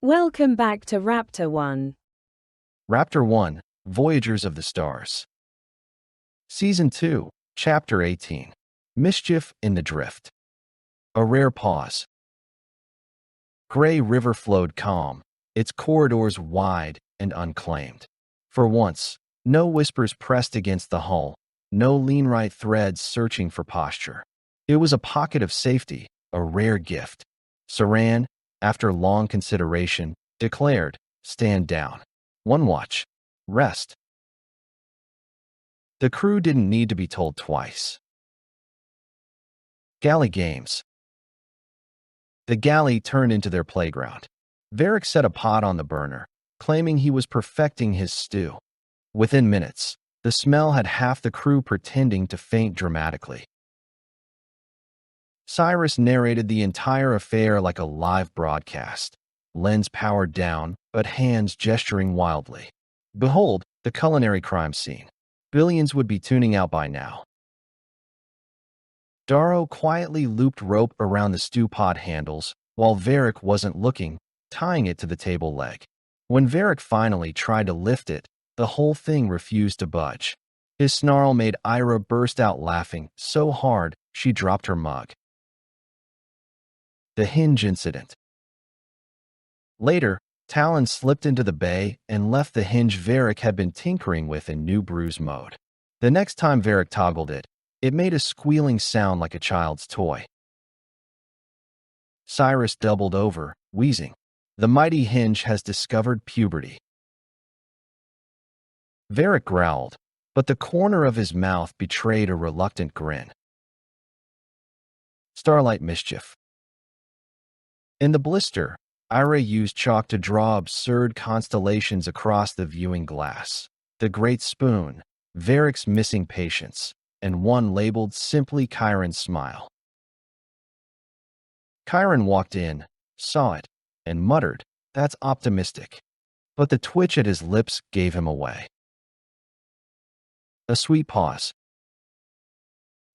Welcome back to Raptor-One. Raptor-One, Voyagers of the Stars. Season 2, Chapter 18. Mischief in the Drift. A rare pause. Gray River flowed calm, its corridors wide and unclaimed. For once, no whispers pressed against the hull, no lean-right threads searching for posture. It was a pocket of safety, a rare gift. Saran, after long consideration, declared, "Stand down. One watch. Rest." The crew didn't need to be told twice. Galley games. The galley turned into their playground. Varric set a pot on the burner, claiming he was perfecting his stew. Within minutes, the smell had half the crew pretending to faint dramatically. Cyrus narrated the entire affair like a live broadcast, lens powered down, but hands gesturing wildly. Behold, the culinary crime scene. Billions would be tuning out by now. Darrow quietly looped rope around the stew pot handles, while Varric wasn't looking, tying it to the table leg. When Varric finally tried to lift it, the whole thing refused to budge. His snarl made Ira burst out laughing so hard she dropped her mug. The hinge incident. Later, Talon slipped into the bay and left the hinge Varric had been tinkering with in new bruise mode. The next time Varric toggled it, it made a squealing sound like a child's toy. Cyrus doubled over, wheezing. The mighty hinge has discovered puberty. Varric growled, but the corner of his mouth betrayed a reluctant grin. Starlight mischief. In the blister, Ira used chalk to draw absurd constellations across the viewing glass. The Great Spoon, Varric's missing patience, and one labeled simply Chiron's smile. Chiron walked in, saw it, and muttered, "That's optimistic." But the twitch at his lips gave him away. A sweet pause.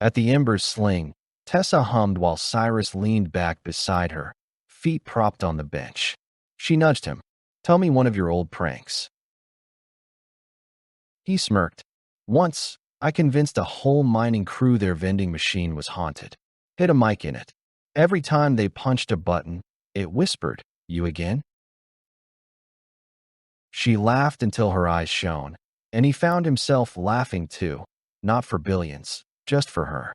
At the ember's sling, Tessa hummed while Cyrus leaned back beside her, feet propped on the bench. She nudged him. "Tell me one of your old pranks." He smirked. "Once, I convinced a whole mining crew their vending machine was haunted. Hid a mic in it. Every time they punched a button, it whispered, 'You again?'" She laughed until her eyes shone, and he found himself laughing too, not for billions, just for her.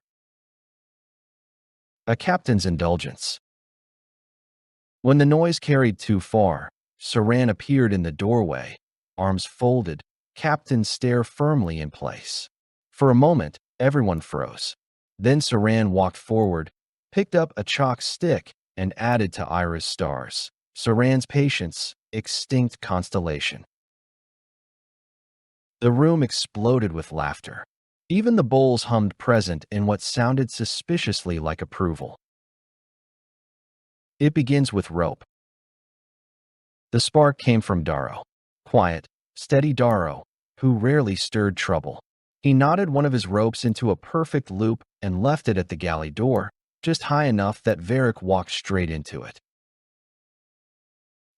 A captain's indulgence. When the noise carried too far, Saran appeared in the doorway, arms folded, captain stare firmly in place. For a moment, everyone froze. Then Saran walked forward, picked up a chalk stick, and added to Ira's stars. Saran's patience, extinct constellation. The room exploded with laughter. Even the bowls hummed present in what sounded suspiciously like approval. It begins with rope. The spark came from Darrow. Quiet, steady Darrow, who rarely stirred trouble. He knotted one of his ropes into a perfect loop and left it at the galley door, just high enough that Varric walked straight into it.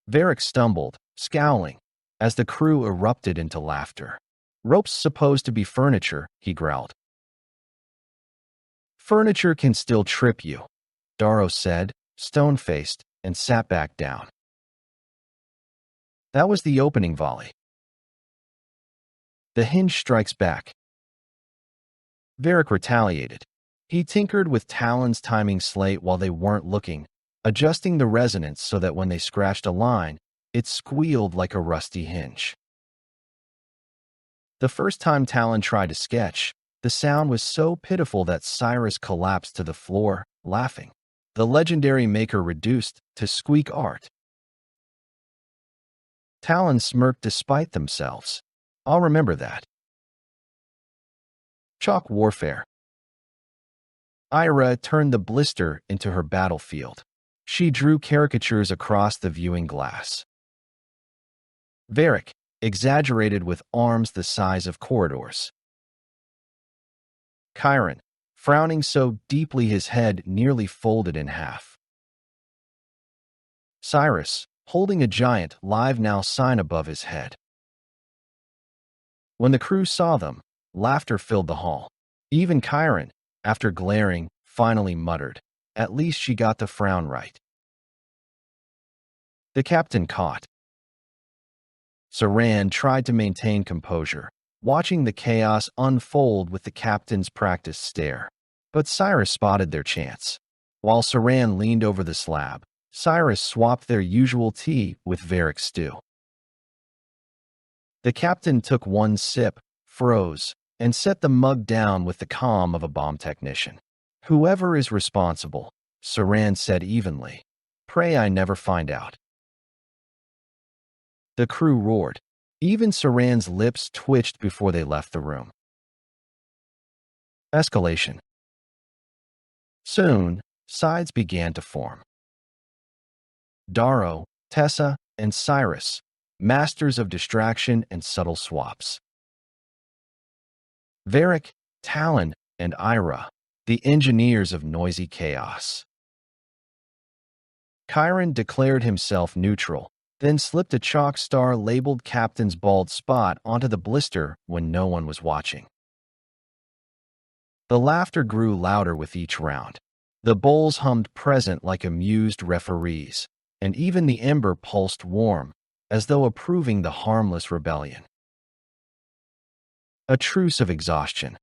Varric stumbled, scowling, as the crew erupted into laughter. "Rope's supposed to be furniture," he growled. "Furniture can still trip you," Darrow said, stone-faced, and sat back down. That was the opening volley. The hinge strikes back. Varric retaliated. He tinkered with Talon's timing slate while they weren't looking, adjusting the resonance so that when they scratched a line, it squealed like a rusty hinge. The first time Talon tried to sketch, the sound was so pitiful that Cyrus collapsed to the floor, laughing. The legendary maker reduced to squeak art. Talon smirked despite themselves. "I'll remember that." Chalk warfare. Ira turned the blister into her battlefield. She drew caricatures across the viewing glass. Varric, exaggerated with arms the size of corridors. Chiron, frowning so deeply his head nearly folded in half. Cyrus, holding a giant live now sign above his head. When the crew saw them, laughter filled the hall. Even Chiron, after glaring, finally muttered, "At least she got the frown right." The captain caught. Saran tried to maintain composure, watching the chaos unfold with the captain's practiced stare. But Cyrus spotted their chance. While Saran leaned over the slab, Cyrus swapped their usual tea with Varick stew. The captain took one sip, froze, and set the mug down with the calm of a bomb technician. "Whoever is responsible," Saran said evenly. "Pray I never find out." The crew roared. Even Saran's lips twitched before they left the room. Escalation. Soon, sides began to form. Darrow, Tessa, and Cyrus, masters of distraction and subtle swaps. Varick, Talon, and Ira, the engineers of noisy chaos. Chiron declared himself neutral, then slipped a chalk star labeled Captain's bald spot onto the blister when no one was watching. The laughter grew louder with each round. The bowls hummed present like amused referees, and even the ember pulsed warm, as though approving the harmless rebellion. A truce of exhaustion.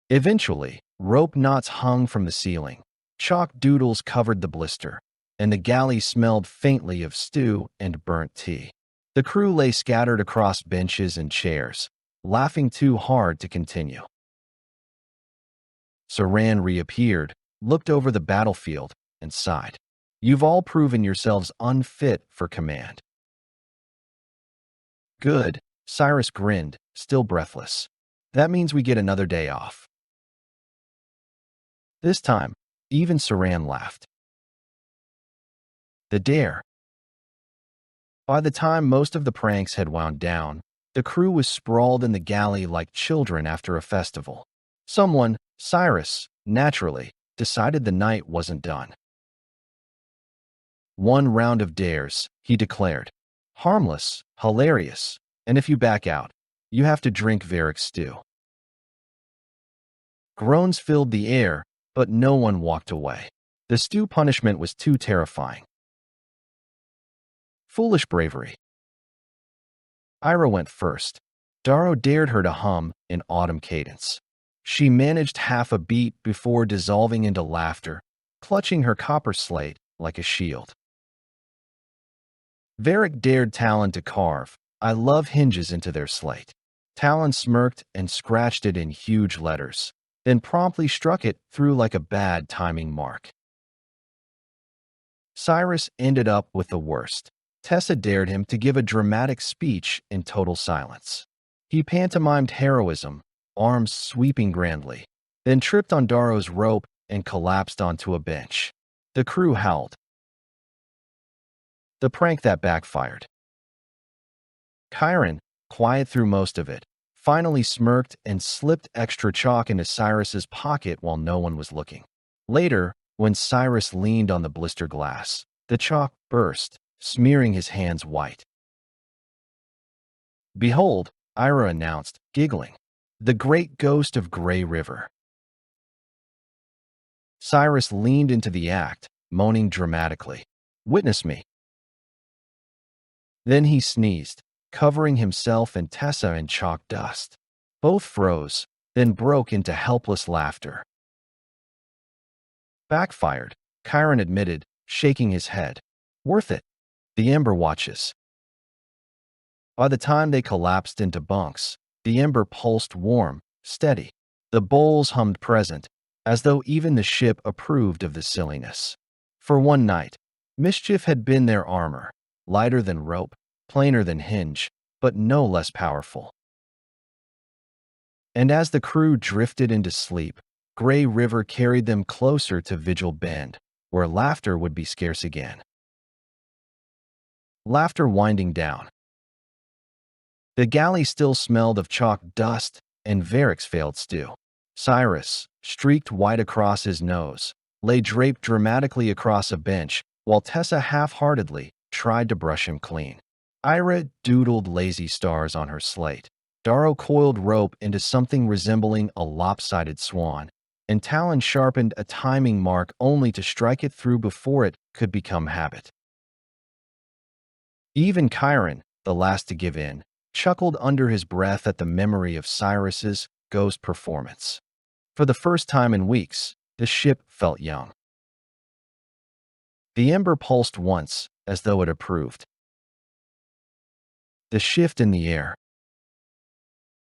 Eventually, rope knots hung from the ceiling, chalk doodles covered the blister, and the galley smelled faintly of stew and burnt tea. The crew lay scattered across benches and chairs, laughing too hard to continue. Saran reappeared, looked over the battlefield, and sighed. "You've all proven yourselves unfit for command." "Good," Cyrus grinned, still breathless. "That means we get another day off." This time, even Saran laughed. The dare. By the time most of the pranks had wound down, the crew was sprawled in the galley like children after a festival. Someone, Cyrus, naturally, decided the night wasn't done. "One round of dares," he declared. "Harmless, hilarious, and if you back out, you have to drink Varick's stew." Groans filled the air, but no one walked away. The stew punishment was too terrifying. Foolish bravery. Ira went first. Darrow dared her to hum in Autom cadence. She managed half a beat before dissolving into laughter, clutching her copper slate like a shield. Varick dared Talon to carve "I love hinges" into their slate. Talon smirked and scratched it in huge letters, then promptly struck it through like a bad timing mark. Cyrus ended up with the worst. Tessa dared him to give a dramatic speech in total silence. He pantomimed heroism, arms sweeping grandly, then tripped on Darrow's rope and collapsed onto a bench. The crew howled. The prank that backfired. Chiron, quiet through most of it, finally smirked and slipped extra chalk into Cyrus's pocket while no one was looking. Later, when Cyrus leaned on the blister glass, the chalk burst, smearing his hands white. "Behold," Ira announced, giggling, "the great ghost of Grey River." Cyrus leaned into the act, moaning dramatically, "Witness me." Then he sneezed, covering himself and Tessa in chalk dust. Both froze, then broke into helpless laughter. "Backfired," Chiron admitted, shaking his head. "Worth it. The ember watches." By the time they collapsed into bunks, the ember pulsed warm, steady. The bowls hummed present, as though even the ship approved of the silliness. For one night, mischief had been their armor, lighter than rope, plainer than hinge, but no less powerful. And as the crew drifted into sleep, Grey River carried them closer to Vigil Bend, where laughter would be scarce again. Laughter winding down. The galley still smelled of chalk dust and Varick's failed stew. Cyrus, streaked white across his nose, lay draped dramatically across a bench while Tessa half-heartedly tried to brush him clean. Ira doodled lazy stars on her slate. Darrow coiled rope into something resembling a lopsided swan, and Talon sharpened a timing mark only to strike it through before it could become habit. Even Chiron, the last to give in, chuckled under his breath at the memory of Cyrus's ghost performance. For the first time in weeks, the ship felt young. The ember pulsed once, as though it approved. The shift in the air.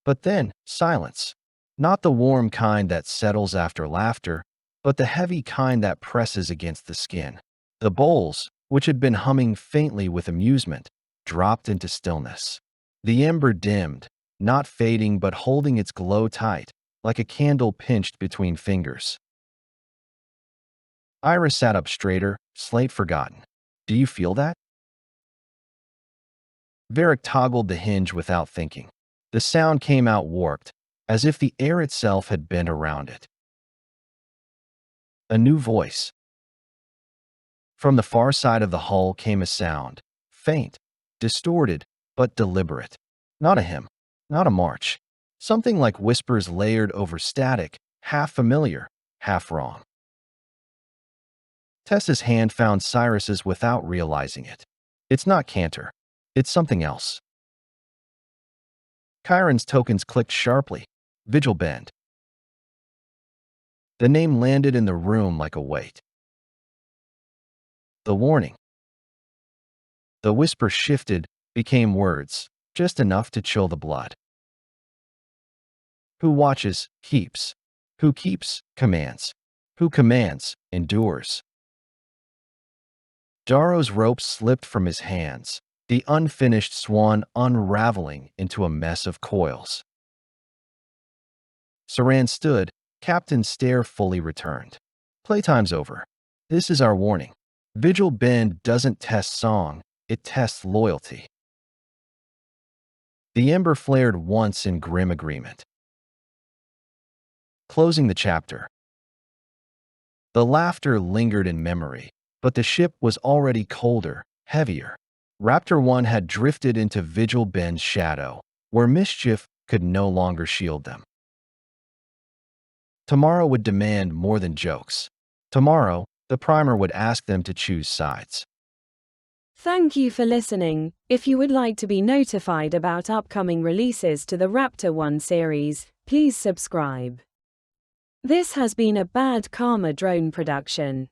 But then, silence. Not the warm kind that settles after laughter, but the heavy kind that presses against the skin. The bowls, which had been humming faintly with amusement, dropped into stillness. The ember dimmed, not fading but holding its glow tight, like a candle pinched between fingers. Ira sat up straighter, slate forgotten. Do you feel that? Varric toggled the hinge without thinking. The sound came out warped, as if the air itself had bent around it. A new voice. From the far side of the hull came a sound, faint, distorted, but deliberate. Not a hymn, not a march. Something like whispers layered over static, half familiar, half wrong. Tessa's hand found Cyrus's without realizing it. It's not Cantor. It's something else. Chiron's tokens clicked sharply. Vigil Bend. The name landed in the room like a weight. The warning. The whisper shifted, became words, just enough to chill the blood. Who watches, keeps. Who keeps, commands. Who commands, endures. Darrow's rope slipped from his hands, the unfinished swan unraveling into a mess of coils. Saran stood, Captain's stare fully returned. Playtime's over. This is our warning. Vigil Bend doesn't test song, it tests loyalty. The ember flared once in grim agreement. Closing the chapter. The laughter lingered in memory, but the ship was already colder, heavier. Raptor-One had drifted into Vigil Bend's shadow, where mischief could no longer shield them. Tomorrow would demand more than jokes. Tomorrow, the primer would ask them to choose sides. Thank you for listening. If you would like to be notified about upcoming releases to the Raptor-One series, please subscribe. This has been a Bad Karma Drone production.